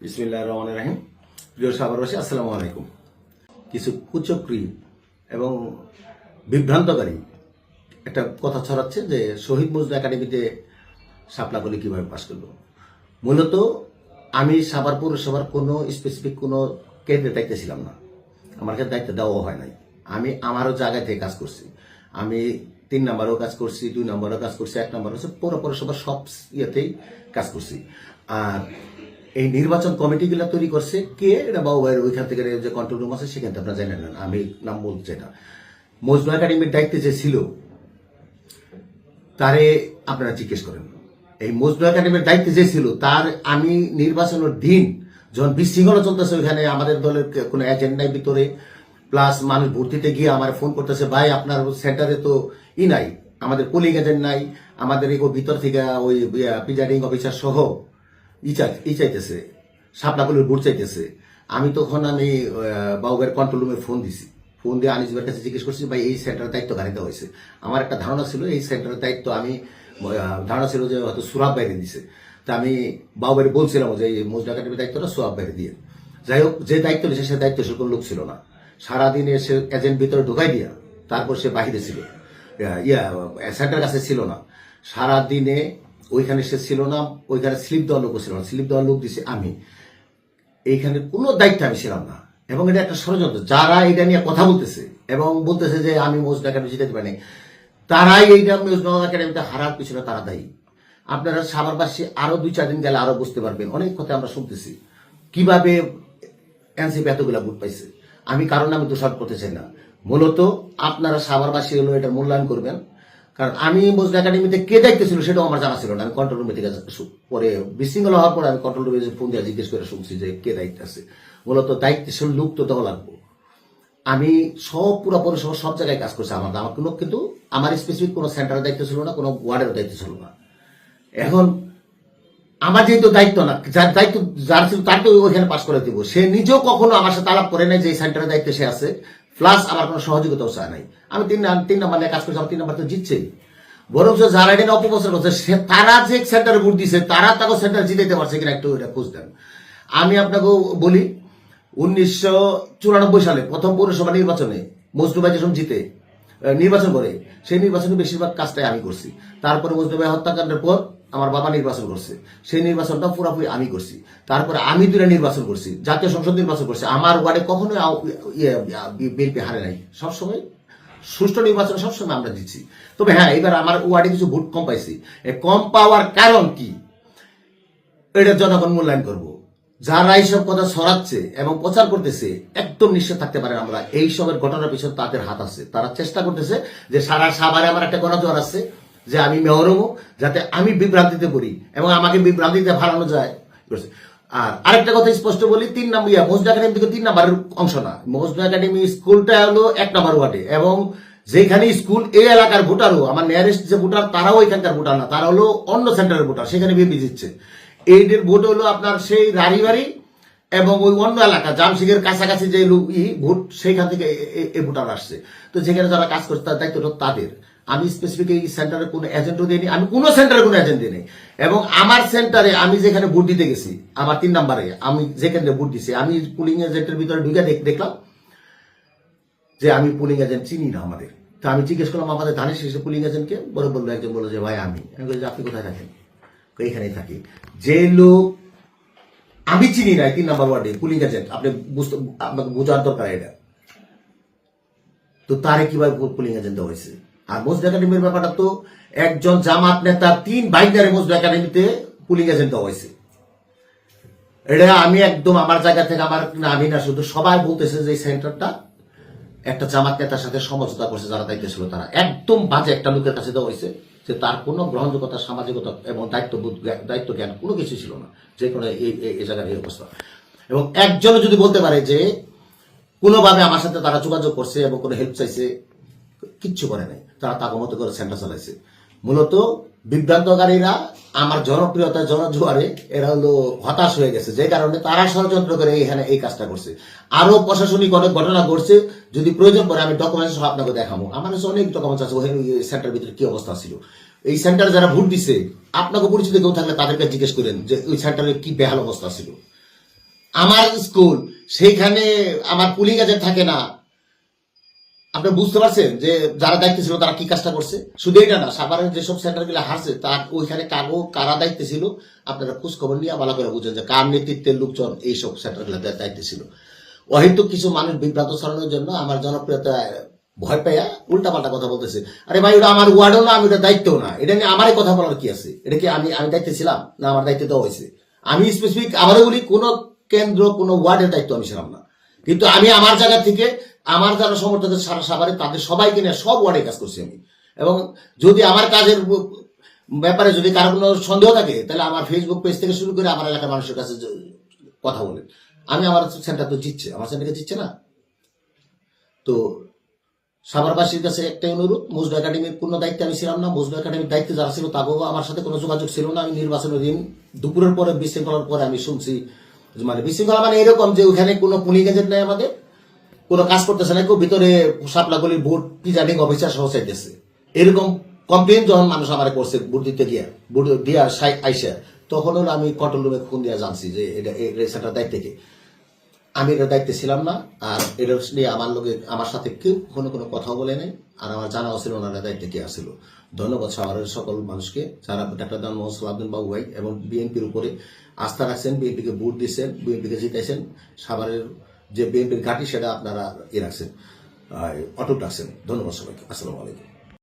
বিসমিল্লাহির রহমানির রহিম। প্রিয় সাগরবাসী, আসসালামু আলাইকুম। কিছু কুচক্রী এবং বিভ্রান্তকারী একটা কথা ছড়াচ্ছে যে শহীদ মজনু একাডেমিতে শাপলা কলি কিভাবে পাশ করলো। মূলত আমি সাভার পৌরসভার কোনো স্পেসিফিক কোনো কেন্দ্রে দায়িত্বে ছিলাম না, আমাকে দায়িত্ব দেওয়া হয় নাই। আমি আমারও জায়গা থেকে কাজ করছি। আমি 3 নম্বরেও কাজ করছি, 2 নম্বরেও কাজ করছি, 1 নম্বর হচ্ছে পৌরসভার সব ইয়েতেই কাজ করছি। আর এই নির্বাচন কমিটিগুলো তৈরি করছে কে, এটা বাবু ভাইয়ের ওইখান থেকে যে কন্ট্রোল রুম আছে সেখান থেকে আপনারা জানেন না, আমি নাম বলছি না। মজনু একাডেমির দায়িত্বে যে ছিল তারে আপনারা জিজ্ঞেস করেন। এই মজনু একাডেমির দায়িত্বে যে ছিল তার আমি নির্বাচনের দিন যখন বিশৃঙ্খলা চলতেছে ওইখানে আমাদের দলের কোনো এজেন্ট নাই ভিতরে, প্লাস মানুষ ভর্তিতে গিয়ে আমার ফোন করতেছে, ভাই আপনার সেন্টারে তো নাই, আমাদের পোলিং এজেন্ট নাই, আমাদের এগো ভিতর থেকে ওই প্রিজাইডিং অফিসার সহ চাইতেছে, শাপলাকলির ভোট চাইতেছে। আমি বাবুবের কন্ট্রোল রুমে ফোন দিছি, ফোন দিয়ে আনিসবের কাছে জিজ্ঞেস করছি, ভাই এই সেন্টারের দায়িত্ব কারে দেওয়া হয়েছে। আমার একটা ধারণা ছিল এই সেন্টারের দায়িত্ব ধারণা ছিল যে হয়তো সুরাব বাইরে দিছে। তা আমি বাবুবের বলছিলাম যে এই মজনু একাডেমির দায়িত্বটা সুরাব বাইরে দিয়ে। যাই হোক, যে দায়িত্ব নিয়েছে সে দায়িত্বশীল কোনো লোক ছিল না। সারাদিনে সে এজেন্ট ভিতরে ঢুকাই দিয়া তারপর সে বাহিরে ছিল, সেন্টারের কাছে ছিল না। সারাদিনে ওইখানে সে ছিল না, ওইখানে স্লিপ দেওয়ার লোকও ছিল না, স্লিপ দেওয়ার লোক দিছে আমি। এইখানে কোনো দায়িত্ব আমি ছিলাম না। এবং এটা একটা ষড়যন্ত্র, যারা এটা নিয়ে কথা বলতেছে এবং বলতেছে যে আমি মজনু একাডেমি জিতাতে পারি, তারাই এইটা মজনু একাডেমিতে হারার পিছনে তারা দায়ী। আপনারা সাভারবাসী আরো 2-4 দিন গেলে আরো বুঝতে পারবেন। অনেক কথা আমরা শুনতেছি কিভাবে এনসিপি এতগুলা ভোট পাইছে। আমি কারণ আমি দোষারোপ করতে চাই না, মূলত আপনারা সাভারবাসী হলো এটা মূল্যায়ন করবেন। কারণ আমি মজনু একাডেমিতে কে দায়িত্ব ছিল সেটাও আমার জানা ছিল না। আমি কন্ট্রোল রুমে থেকে পরে বিশৃঙ্খলা হওয়ার পরে আমি কন্ট্রোল রুমে ফোন দিয়ে জিজ্ঞেস করে শুনছি যে কে দায়িত্ব আছে। মূলত দায়িত্বশীল লোক তো দেওয়া লাগবো। আমি সব পুরো পৌরসভা সব জায়গায় কাজ করছি। আমার কোনো কিন্তু আমার স্পেসিফিক কোনো সেন্টারের দায়িত্ব ছিল না, কোনো ওয়ার্ডের দায়িত্ব ছিল না। এখন আমার যেহেতু দায়িত্ব না, যার দায়িত্ব যার ছিল তাকে ওইখানে পাস করে দিব। সে নিজেও কখনো আমার সাথে আলাপ করে নাই যে সেন্টারের দায়িত্বে সে আছে, প্লাস আমার কোনো সহযোগিতাও চায় নাই। আমি 3 নাম্বার নিয়ে কাজ করছি, আমার 3 নাম্বার তো জিতছেই। বরং যারা এটা অপপ্রচার করছে তারা যে সেন্টারে ভোট দিছে তারা তাকে সেন্টার জিতাইতে পারছে কিনা একটু এটা খোঁজ দেন। আমি আপনাকে বলি, 1994 সালে প্রথম পৌরসভা নির্বাচনে মজনু ভাই যখন জিতে নির্বাচন করে, সেই নির্বাচনে বেশিরভাগ কাজটাই আমি করছি। তারপরে মজনু ভাই হত্যাকাণ্ডের পর আমার বাবা নির্বাচন করছে, সেই নির্বাচনটা পুরোপুরি আমি করছি। তারপরে আমি 2টা নির্বাচন করছি, জাতীয় সংসদ নির্বাচন করছি। আমার ওয়ার্ডে কখনোই বিএনপি হারে নাই, সবসময় সুষ্ঠু নির্বাচনে সবসময় আমরা জিতছি। তবে হ্যাঁ, এবার আমার ওয়ার্ডে কিছু ভোট কম পাইছি। কম পাওয়ার কারণ কি এটা জনগণ মূল্যায়ন করব। যারা এইসব কথা ছড়াচ্ছে এবং প্রচার করতেছে একদম নিশ্চিত থাকতে পারেন আমরা এইসবের ঘটনার পিছনে তাদের হাত আছে। তারা চেষ্টা করতেছে যে সারা সাভারে আমার একটা গণজোয়ার আছে যে আমি মেয়র হবো, যাতে আমি বিভ্রান্তিতে পড়ি এবং আমাকে বিভ্রান্তিতে ফালানো যায়। আর আরেকটা কথা স্পষ্ট বলি, 3 নম্বর মজনু একাডেমি থেকে 3 নম্বরের অংশ না। মজনু একাডেমি স্কুলটা হলো 1 নম্বর ওয়ার্ডে, এবং যেখানে স্কুল এই এলাকার ভোটারও আমার নিয়ারেস্ট যে ভোটার তারাও এখানকার ভোটার না, তারা হলো অন্য সেন্টারের ভোটার, সেখানে বিএনপি জিতছে। এইদের ভোট হলো আপনার সেই রাড়িবাড়ি এবং ওই অন্য এলাকা জামশিগের কাছাকাছি যে ভোট, সেইখান থেকে এই ভোটার আসছে। তো যেখানে যারা কাজ করছে তার দায়িত্বটা তাদের। আমি স্পেসিফিক এই সেন্টারে কোনো এজেন্টও দিইনি, আমি কোনো সেন্টারে কোনো এজেন্ট দিই। এবং আমার সেন্টারে আমি যেখানে ভোট দিতে গেছি, আমার 3 নম্বরে আমি যেখানে ভোট দিছি, আমি পুলিং এজেন্টের ভিতরে ঢুকে দেখলাম যে আমি পুলিং এজেন্ট চিনি না আমাদের। তো আমি জিজ্ঞেস করলাম আমাদের ধানের শীর্ষে পুলিং এজেন্টকে, বড় বললো একজন বললো যে ভাই আমি বলছি আপনি কোথায় থাকেন, এইখানেই থাকি। যে লোক আমি চিনি না 3 নম্বর ওয়ার্ডে পুলিং এজেন্ট, আপনি আপনাকে বোঝার দরকার এটা। তো তারে কিভাবে পুলিং এজেন্ট দেওয়া হয়েছে? আর মজনু একাডেমির ব্যাপারটা তো একজন জামাত নেতা 3 বাইন্ডারে মজনু একাডেমিতে পুলিং এজেন্ট দেওয়া হয়েছে। এটা আমি একদম আমার জায়গা থেকে আমি না শুধু সবাই বলতেছে যে এই সেন্টারটা একটা জামাত নেতার সাথে সমঝোতা করছে, যারা দায়িত্ব ছিল তারা একদম বাজে একটা লোকের কাছে দেওয়া হয়েছে যে তার কোনো গ্রহণযোগ্যতা, সামাজিকতা এবং দায়িত্ব জ্ঞান কোনো কিছু ছিল না, যে কোনো এই জায়গার এই অবস্থা। এবং একজনও যদি বলতে পারে যে কোনোভাবে আমার সাথে তারা যোগাযোগ করছে এবং কোনো হেল্প চাইছে, কিচ্ছু করে নাই। তারা তাকে মতো করে সেন্টার চালাইছে। মূলত বিভ্রান্তকারীরা আমার জনপ্রিয়তা জনজোয়ারে এরা হলো হতাশ হয়ে গেছে, যে কারণে তারা ষড়যন্ত্র করে এখানে এই কাজটা করছে। আরো প্রশাসনিক অনেক ঘটনা ঘটছে, যদি প্রয়োজন পড়ে আমি ডকুমেন্টস সহ আপনাকে দেখাবো। আমার কাছে অনেক ডকুমেন্টস আছে ওখানে সেন্টার ভিতরে কি অবস্থা ছিল। এই সেন্টারে যারা ভোট দিছে আপনাকে পরিচিত কেউ থাকলে তাদেরকে জিজ্ঞেস করেন যে ওই সেন্টারে কি বেহাল অবস্থা ছিল। আমার স্কুল, সেইখানে আমার পুলিং এজেন্ট থাকে না। আপনি বুঝতে পারছেন যে যারা দায়িত্ব ছিল তারা কি কাজটা করছে? শুধু এটা না, সাভারের যেসব সেন্টারগুলো হারছে তার ওইখানে কারা দায়িত্ব ছিল আপনারা খোঁজ খবর নিয়ে ভালো করে বুঝেন যে কার নেতৃত্বের লোকজন এইসব সেন্টারগুলো দায়িত্ব ছিল। অহেতুক কিছু মানুষ বিভ্রান্ত ছড়ানোর জন্য আমার জনপ্রিয়তা ভয় পাইয়া উল্টাপাল্টা কথা বলতেছে। আরে ভাই, ওটা আমার ওয়ার্ডও না, আমি ওটা দায়িত্বও না। এটা নিয়ে আমারই কথা বলার কি আছে? এটা কি আমি দায়িত্বে ছিলাম না? আমার দায়িত্ব দেওয়া হয়েছে। আমি স্পেসিফিক আবারও বলি, কোন কেন্দ্র কোন ওয়ার্ডের দায়িত্ব আমি ছিলাম না, কিন্তু আমি আমার জায়গা থেকে আমার যারা সমর্থক সারা সাভারে তাদের সবাইকে নিয়ে সব ওয়ার্ডে কাজ করছি আমি। এবং যদি আমার কাজের ব্যাপারে যদি কারো কোনো সন্দেহ থাকে তাহলে আমার ফেসবুক পেজ থেকে শুরু করে আমার এলাকার মানুষের কাছে কথা বলেন। আমি আমার সেন্টার তো জিতছে, আমার সেন্টারকে জিতছে না। তো সাভারবাসীর কাছে একটাই অনুরোধ, মজনু একাডেমির পূর্ণ দায়িত্বে আমি ছিলাম না। মজনু একাডেমির দায়িত্বে যারা ছিল তাকেও আমার সাথে কোনো যোগাযোগ ছিল না। আমি নির্বাচনের দিন দুপুরের পরে বিশৃঙ্খলার পরে আমি শুনছি, মানে বিশৃঙ্খলা মানে এরকম যে ওখানে কোনো পুলিং এজেন্ট নেই, আমাদের কোনো কাজ করতেছে না, কেউ ভিতরে সাপলাগলির ভোট প্রিজাইডিং অফিসার সহ চাইতেছে, এরকম কমপ্লেন যখন মানুষ আমার করছে ভোট দিতে গিয়া, ভোট দিয়া আইসা, তখন হলো আমি কন্ট্রোল রুমে ফোন দিয়া জানছি যে এটা সেটার দায়িত্ব থেকে আমি এটার দায়িত্বে ছিলাম না। আর এটা নিয়ে আমার সাথে কেউ কোনো কথাও বলে নাই। আর আমার জানাও ছিল না দায়িত্বে কে আসছিল। ধন্যবাদ সাভারের সকল মানুষকে যারা ডাক্তার দান মোহাম্মদ সালাউদ্দিন বাবু ভাই এবং বিএনপির উপরে আস্থা রাখছেন, বিএনপিকে ভোট দিচ্ছেন, বিএনপিকে জিতাইছেন। সাভারের যে বিএনপির ঘাঁটি সেটা আপনারা রাখছেন, অটুট রাখছেন। ধন্যবাদ সবাইকে। আসসালামু আলাইকুম।